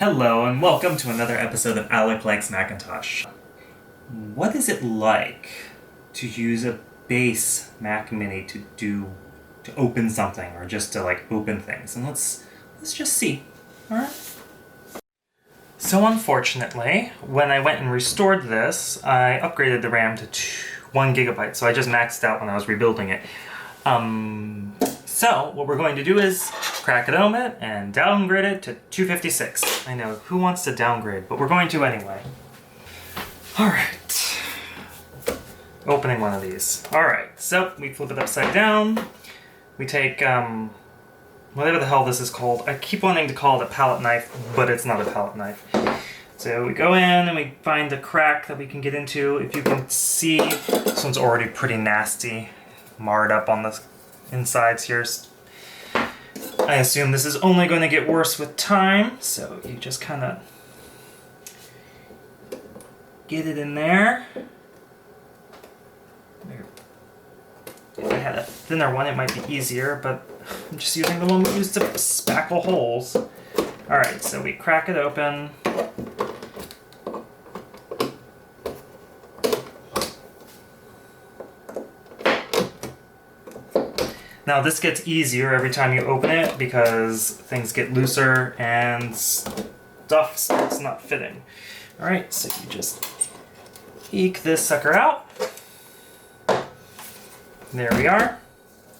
Hello and welcome to another episode of Alec Likes Macintosh. What is it like to use a base Mac Mini to open something, or just to open things? And let's just see. Alright? So unfortunately, when I went and restored this, I upgraded the RAM to 1 gigabyte, so I just maxed out when I was rebuilding it. So what we're going to do is crack it open and downgrade it to 256. I know, who wants to downgrade, but we're going to anyway. Alright. Opening one of these. Alright, so we flip it upside down. We take, whatever the hell this is called. I keep wanting to call it a palette knife, but it's not a palette knife. So we go in and we find the crack that we can get into. If you can see, this one's already pretty nasty, marred up on the insides here. I assume this is only going to get worse with time, so you just kind of get it in there. If I had a thinner one, it might be easier, but I'm just using the one we used to spackle holes. Alright, so we crack it open. Now this gets easier every time you open it because things get looser and stuff starts not fitting. Alright, so you just eke this sucker out. There we are.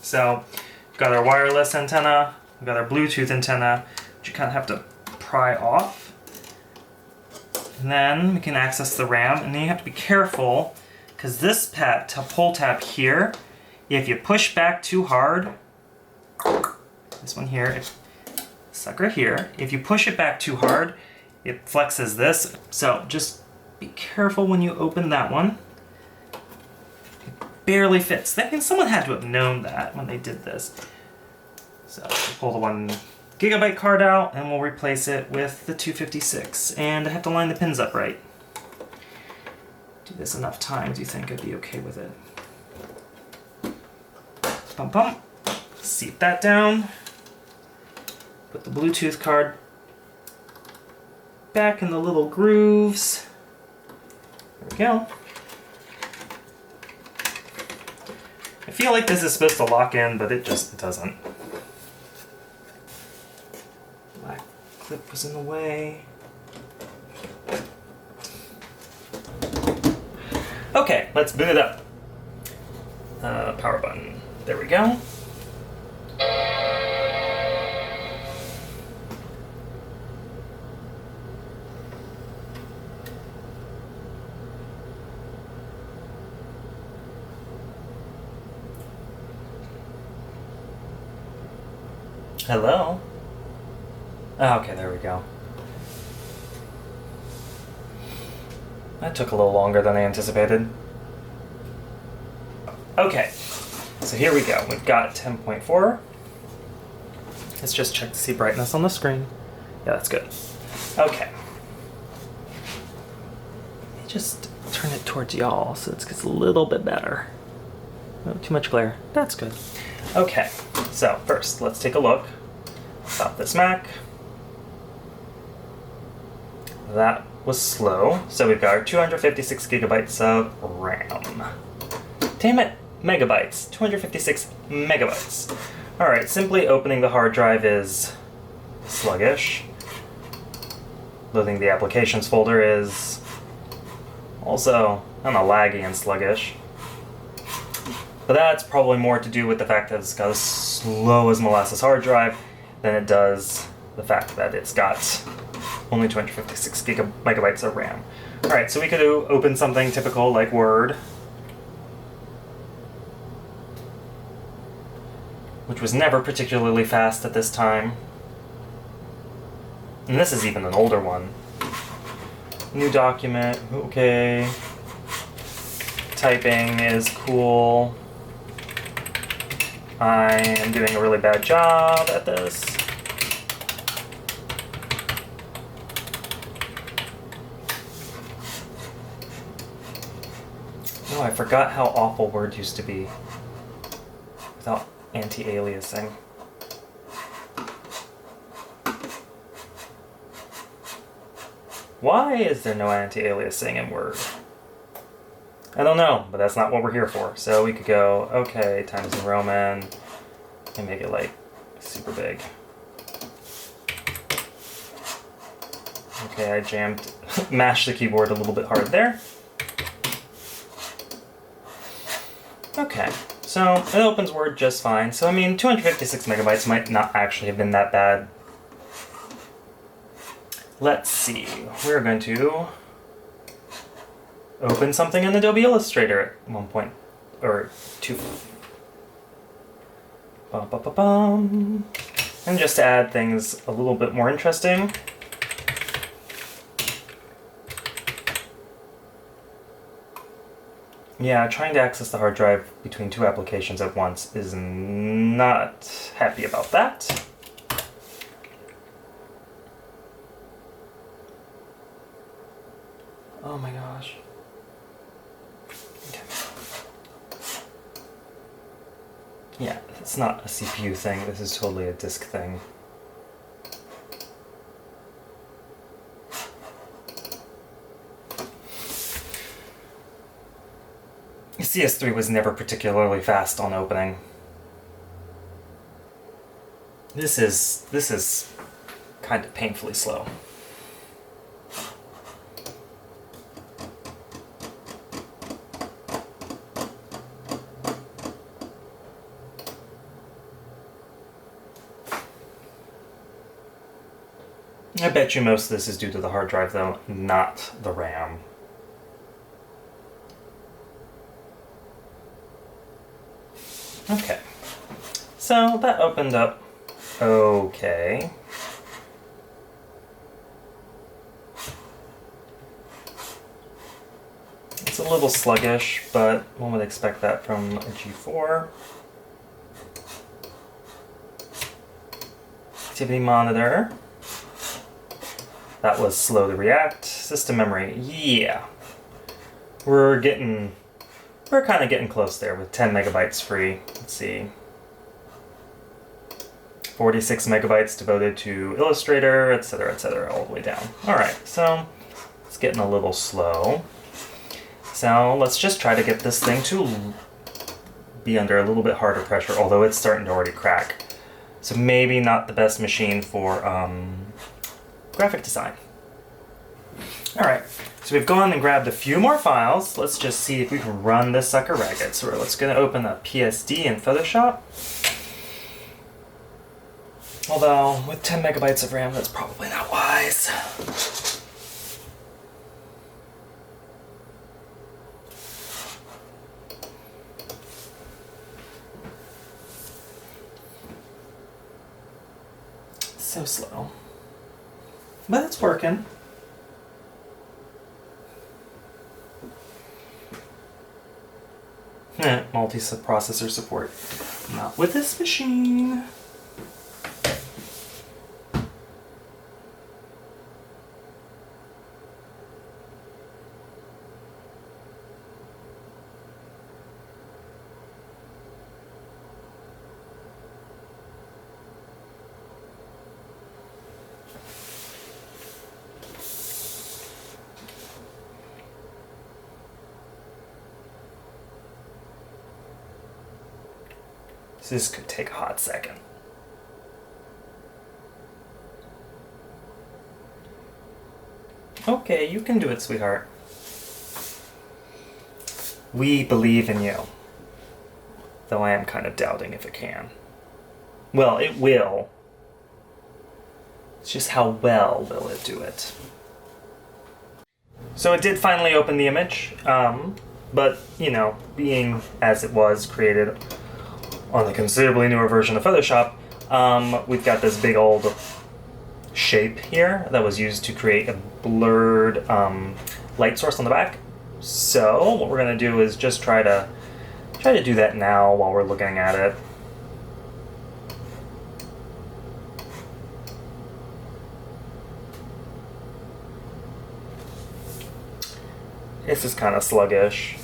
So we've got our wireless antenna, we've got our Bluetooth antenna, which you kind of have to pry off. And then we can access the RAM, and then you have to be careful because this pull tab here, if you push back too hard, this one here, sucker here, if you push it back too hard, it flexes this. So just be careful when you open that one. It barely fits. That means someone had to have known that when they did this. So we'll pull the 1 gigabyte card out and we'll replace it with the 256. And I have to line the pins up right. Do this enough times, you think I'd be okay with it. Pump pump. Seat that down. Put the Bluetooth card back in the little grooves. There we go. I feel like this is supposed to lock in, but it just doesn't. Black clip was in the way. Okay, let's boot it up. Power button. There we go. Hello? Oh, okay, there we go. That took a little longer than I anticipated. Okay. So here we go. We've got 10.4. Let's just check to see brightness on the screen. Yeah, that's good. Okay. Let me just turn it towards y'all so it gets a little bit better. No, too much glare. That's good. Okay, so first let's take a look about this Mac. That was slow. So we've got our 256 gigabytes of RAM. Damn it! Megabytes. 256 megabytes. Alright, simply opening the hard drive is sluggish. Loading the applications folder is also, I don't know, laggy and sluggish. But that's probably more to do with the fact that it's got as slow as molasses hard drive than it does the fact that it's got only 256 megabytes of RAM. Alright, so we could open something typical like Word, which was never particularly fast at this time. And this is even an older one. New document, okay. Typing is cool. I am doing a really bad job at this. Oh, I forgot how awful Word used to be without anti-aliasing. Why is there no anti-aliasing in Word? I don't know, but that's not what we're here for. So we could go, okay, Times New Roman, and make it like super big. Okay, I mashed the keyboard a little bit hard there. Okay, so it opens Word just fine. So I mean, 256 megabytes might not actually have been that bad. Let's see, we're going to open something in Adobe Illustrator at 1.2. And just to add things a little bit more interesting, yeah, trying to access the hard drive between two applications at once is not happy about that. Oh my gosh. Okay. Yeah, it's not a CPU thing, this is totally a disk thing. CS3 was never particularly fast on opening. This is kind of painfully slow. I bet you most of this is due to the hard drive though, not the RAM. Okay, so that opened up okay. It's a little sluggish, but one would expect that from a G4. Activity monitor. That was slow to react. System memory, yeah. We're kind of getting close there with 10 megabytes free. Let's see. 46 megabytes devoted to Illustrator, etc., all the way down. All right, so it's getting a little slow. So let's just try to get this thing to be under a little bit harder pressure, although it's starting to already crack. So maybe not the best machine for graphic design. All right, so we've gone and grabbed a few more files. Let's just see if we can run this sucker ragged. So let's gonna open a PSD in Photoshop. Although, with 10 megabytes of RAM, that's probably not wise. So slow. But it's working. Multi-processor support. Not with this machine. So this could take a hot second. Okay, you can do it, sweetheart. We believe in you. Though I am kind of doubting if it can. Well, it will. It's just how well will it do it. So it did finally open the image, but, you know, being as it was created on a considerably newer version of Photoshop, we've got this big old shape here that was used to create a blurred light source on the back. So what we're going to do is just try to do that now while we're looking at it. This is kind of sluggish.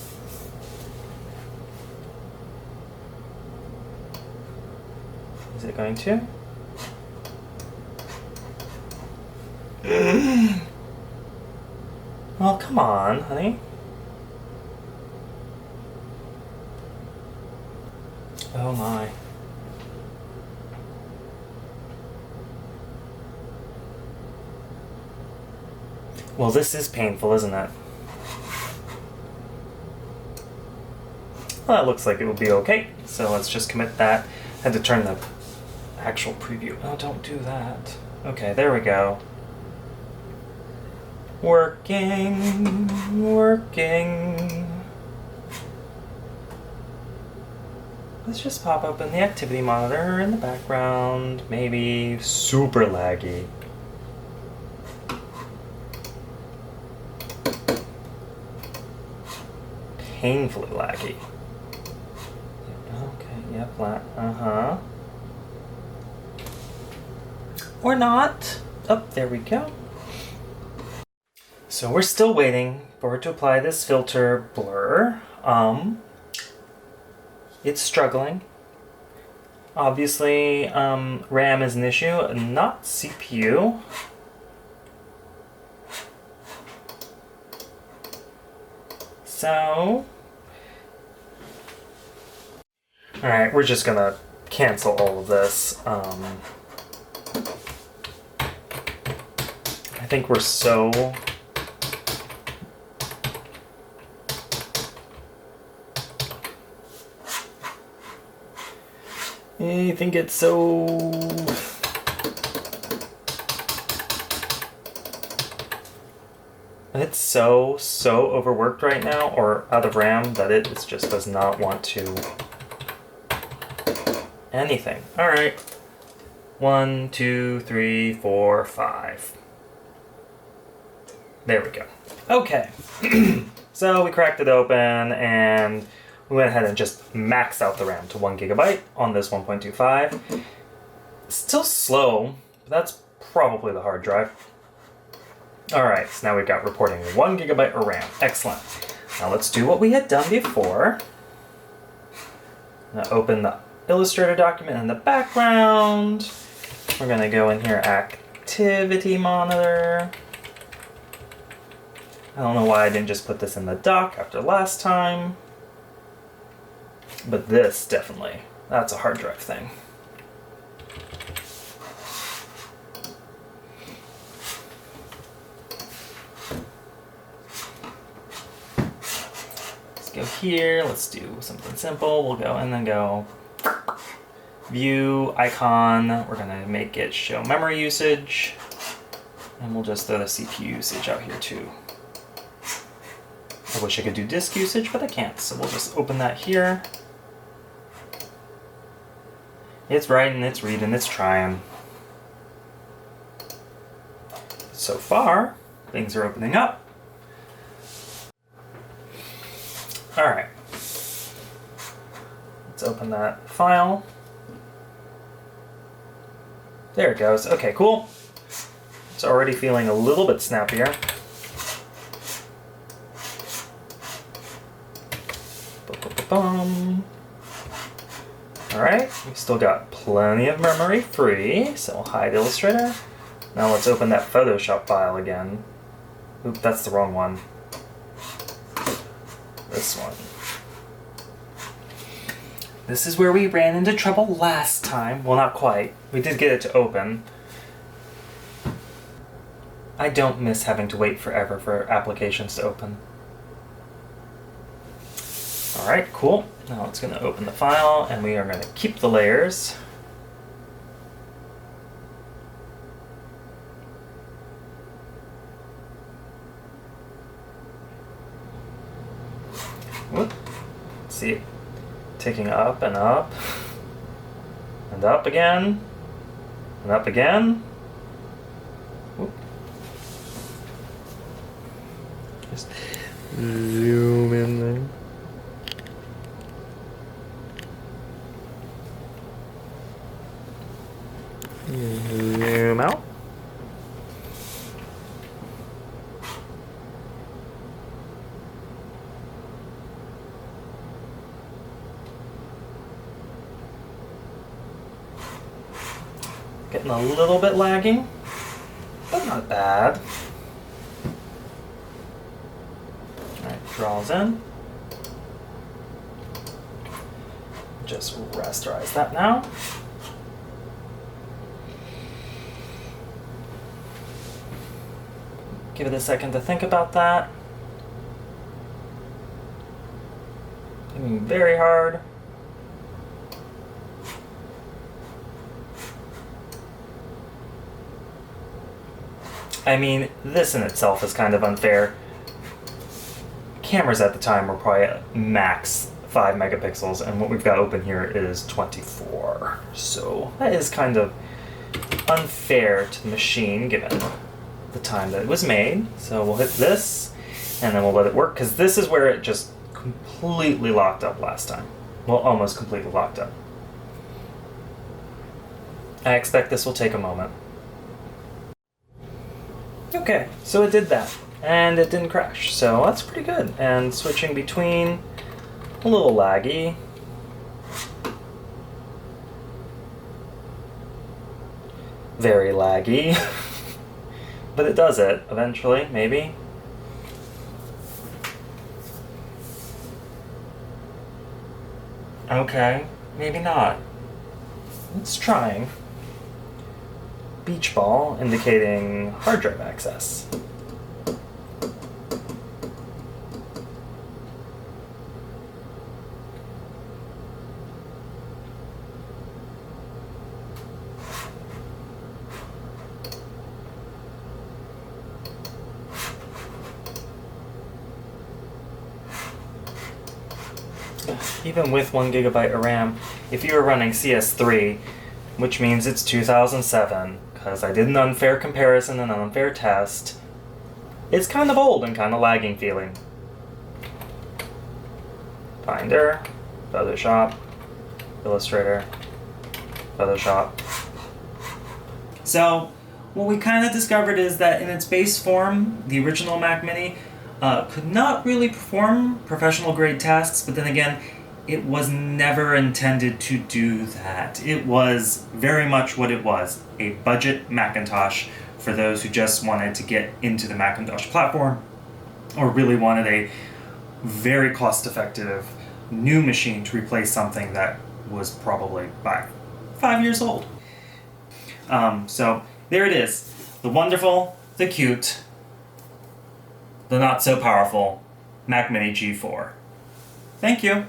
Is it going to? Well, come on, honey. Oh my. Well, this is painful, isn't it? Well, it looks like it will be okay. So let's just commit that. Had to turn the actual preview. Oh, don't do that. Okay, there we go. Working, working. Let's just pop open the activity monitor in the background. Maybe super laggy. Painfully laggy. Okay, yeah, flat. Uh-huh. Or not. Oh, there we go. So we're still waiting for it to apply this filter blur. It's struggling. Obviously, RAM is an issue, not CPU. So, alright, we're just gonna cancel all of this. I think we're so... I think it's so... It's so overworked right now, or out of RAM, that it just does not want to... anything. Alright. 1, 2, 3, 4, 5. There we go. Okay. So we cracked it open, and we went ahead and just maxed out the RAM to 1 GB on this 1.25. Still slow, but that's probably the hard drive. Alright, so now we've got reporting 1 GB of RAM. Excellent. Now let's do what we had done before. I'm gonna open the Illustrator document in the background. We're gonna go in here, activity monitor. I don't know why I didn't just put this in the dock after last time. But this, definitely, that's a hard drive thing. Let's go here, let's do something simple. We'll go and then go view icon. We're gonna make it show memory usage. And we'll just throw the CPU usage out here too. I wish I could do disk usage, but I can't. So we'll just open that here. It's writing, it's reading, it's trying. So far, things are opening up. All right. Let's open that file. There it goes. Okay, cool. It's already feeling a little bit snappier. Alright, we've still got plenty of memory free, so we'll hide Illustrator. Now let's open that Photoshop file again. Oop, that's the wrong one. This one. This is where we ran into trouble last time. Well, not quite. We did get it to open. I don't miss having to wait forever for applications to open. Alright, cool. Now it's going to open the file, and we are going to keep the layers. Whoop. See it ticking up and up. And up again. And up again. Whoop. Just zoom in there. Zoom out. Getting a little bit lagging, but not bad. draws in. Just rasterize that now. Give it a second to think about that. Thinking very hard. I mean, this in itself is kind of unfair. Cameras at the time were probably at max 5 megapixels, and what we've got open here is 24. So that is kind of unfair to the machine given the time that it was made. So we'll hit this, and then we'll let it work, because this is where it just completely locked up last time. Well, almost completely locked up. I expect this will take a moment. Okay, so it did that, and it didn't crash, so that's pretty good. And switching between, a little laggy. Very laggy. But it does it, eventually, maybe. Okay, maybe not. It's trying. Beach ball indicating hard drive access. Even with 1 gigabyte of RAM, if you were running CS3, which means it's 2007, because I did an unfair comparison and an unfair test, it's kind of old and kind of lagging feeling. Finder, Photoshop, Illustrator, Photoshop. So, what we kind of discovered is that in its base form, the original Mac Mini could not really perform professional grade tasks, but then again, it was never intended to do that. It was very much what it was, a budget Macintosh for those who just wanted to get into the Macintosh platform or really wanted a very cost-effective new machine to replace something that was probably 5 years old. So there it is, the wonderful, the cute, the not so powerful Mac Mini G4. Thank you.